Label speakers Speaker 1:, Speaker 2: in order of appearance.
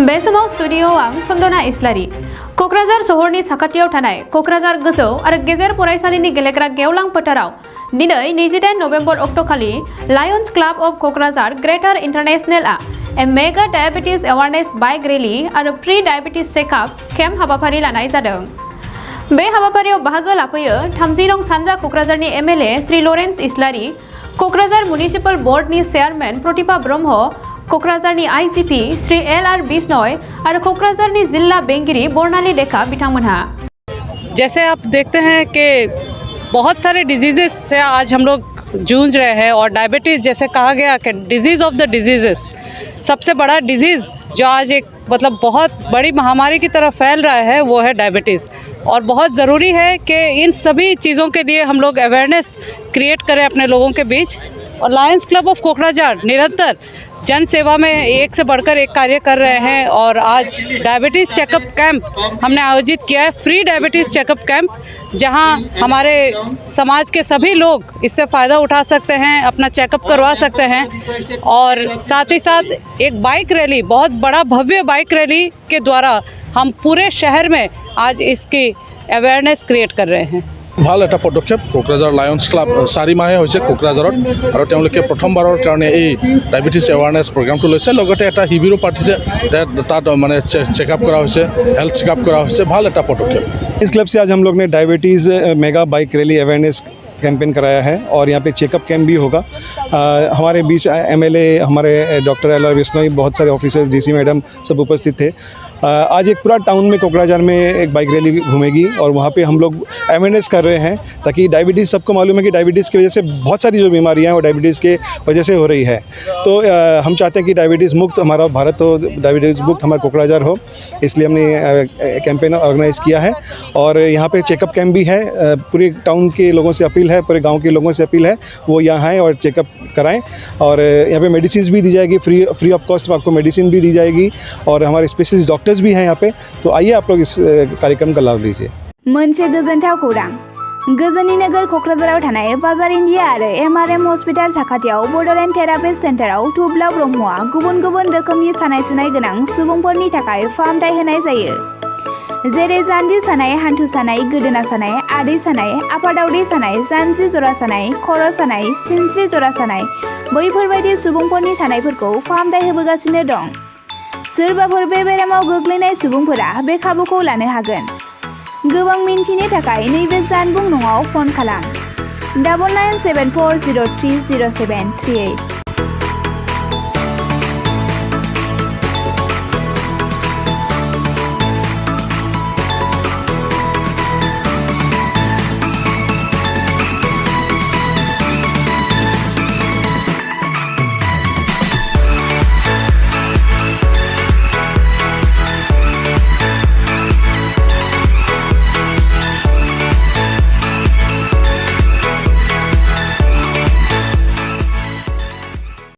Speaker 1: बे समाव स्टुडियोआव आं चन्दना इस्लारि क'क्राझार सहरनि साखाथियाव थानाय क'क्राझार गोजौ आरो गेजेर फरायसालिनि गेलेग्रा गेवलां फोथाराव दिनै 28 नबेम्बर अक्ट'खालि Lions club of Kokrajhar greater इन्टारनेशनेलआ a mega diabetes awareness bike rally आरो प्रि डायेबेटिस चेकआप केम्प हाबाफारि लानाय जादों। बे हाबाफारियाव बाहागो लाफैयो 30 नं सानजा क'क्राझारनि एमएलए श्री लरेन्स इस्लारि, क'क्राझार म्युनिसिपल बर्डनि चेयारमेन प्रतिभा ब्रह्म, क'क्राझारनि आईजीपी श्री एल.आर. बिश्नय और क'क्राझारनि जिल्ला बेंगिरि बर्णाली डेका बिथांमोनहा।
Speaker 2: जैसे आप देखते हैं कि बहुत सारे डिजीज़ेस से आज हम लोग जूझ रहे हैं और डायबिटीज़ जैसे कहा गया कि डिजीज़ ऑफ द डिजीज़ेस सबसे बड़ा डिजीज़ जो आज एक मतलब बहुत बड़ी महामारी की तरफ फैल रहा है वो है डायबिटीज़। और बहुत ज़रूरी है कि इन सभी चीज़ों के लिए हम लोग अवेयरनेस क्रिएट करें अपने लोगों के बीच। और लायंस क्लब ऑफ कोकराझार निरंतर जन सेवा में एक से बढ़कर एक कार्य कर रहे हैं और आज डायबिटीज़ चेकअप कैंप हमने आयोजित किया है, फ्री डायबिटीज़ चेकअप कैंप, जहां हमारे समाज के सभी लोग इससे फ़ायदा उठा सकते हैं, अपना चेकअप करवा सकते हैं। और साथ ही साथ एक बाइक रैली, बहुत बड़ा भव्य बाइक रैली के द्वारा हम पूरे शहर में आज इसकी अवेयरनेस क्रिएट कर रहे हैं।
Speaker 3: ভাল এটা পদক্ষেপ কোকৰাঝাৰ লায়ন্স ক্লাব 4 মাহে হৈছে কোকৰাঝাৰত আৰু তেওঁলোকে প্ৰথমবাৰৰ কাৰণে এই ডায়াবেটিছ এৱাৰনেছ প্ৰগ্ৰামটো লৈছে। লগতে এটা শিবিৰো পাতিছে, তাত মানে চেকআপ কৰা হৈছে, হেল্থ চেকআপ কৰা হৈছে। ভাল এটা পদক্ষেপ।
Speaker 4: इस क्लब से आज हम लोग ने diabetes mega bike rally awareness campaign कराया है और यहाँ पे चेकअप कैंप भी होगा। हमारे बीच एमएलए हमारे डॉक्टर एल.आर. बिश्नोई, बहुत सारे ऑफिसर्स, डीसी मैडम सब उपस्थित थे। आज एक पूरा टाउन में कोकराझार में एक बाइक रैली घूमेगी और वहाँ पे हम लोग अवेयरनेस कर रहे हैं ताकि डायबिटीज़, सबको मालूम है कि डायबिटीज़ की वजह से बहुत सारी जो बीमारियाँ हैं वो डायबिटीज़ के वजह से हो रही है। तो हम चाहते हैं कि डायबिटीज़ मुक्त हमारा भारत हो, डायबिटीज़ मुक्त हमारा कोकराझार हो, इसलिए हमने कैंपेन ऑर्गेनाइज़ किया है। और यहाँ पे चेकअप कैंप भी है। पूरे टाउन के लोगों से अपील है, पूरे गांव के लोगों से अपील है वो यहाँ आएँ और चेकअप कराएं। और यहाँ पे मेडिसिन भी दी जाएगी, फ्री ऑफ कॉस्ट आपको मेडिसिन भी दी जाएगी और हमारे स्पेशलिस्ट डॉक्टर्स भी हैं यहाँ पे। तो आइए आप लोग इस कार्यक्रम का लाभ लीजिए।
Speaker 5: मोनसे गोजोनथाव खौरां, गोजोननि नोगोर क'क्राझाराव थानाय बाजार इन्डिया आरो एमआरएम हस्पिटाल साखाथियाव बड'लेण्ड थेरापि सेन्टाराव थुब्ला ब्रह्मआ गुबुन गुबुन रोखोमनि सानाय सुनाय गोनां सुबुंफोरनि थाखाय फाहामथाय होनाय जायो। जेरै जान्जि सानाय, हान्थु सानाय, गोदोना सानाय, आदै सानाय, आफादावदै सानाय, जानजि जरा सानाय, खर' सानाय, सिनस्रि जरा सानाय, बैफोरबायदि सुबुंफोरनि सानायफोरखौ फाहामथाय होबोगासिनो दं। सोरबाफोर बे बेरामाव गोग्लैनाय सुबुंफोरा बे खाबुखौ लानो हागोन। गोबां मिन्थिनो थाखाय नैबे जानबुं नङाव फन खालाम 9974030738।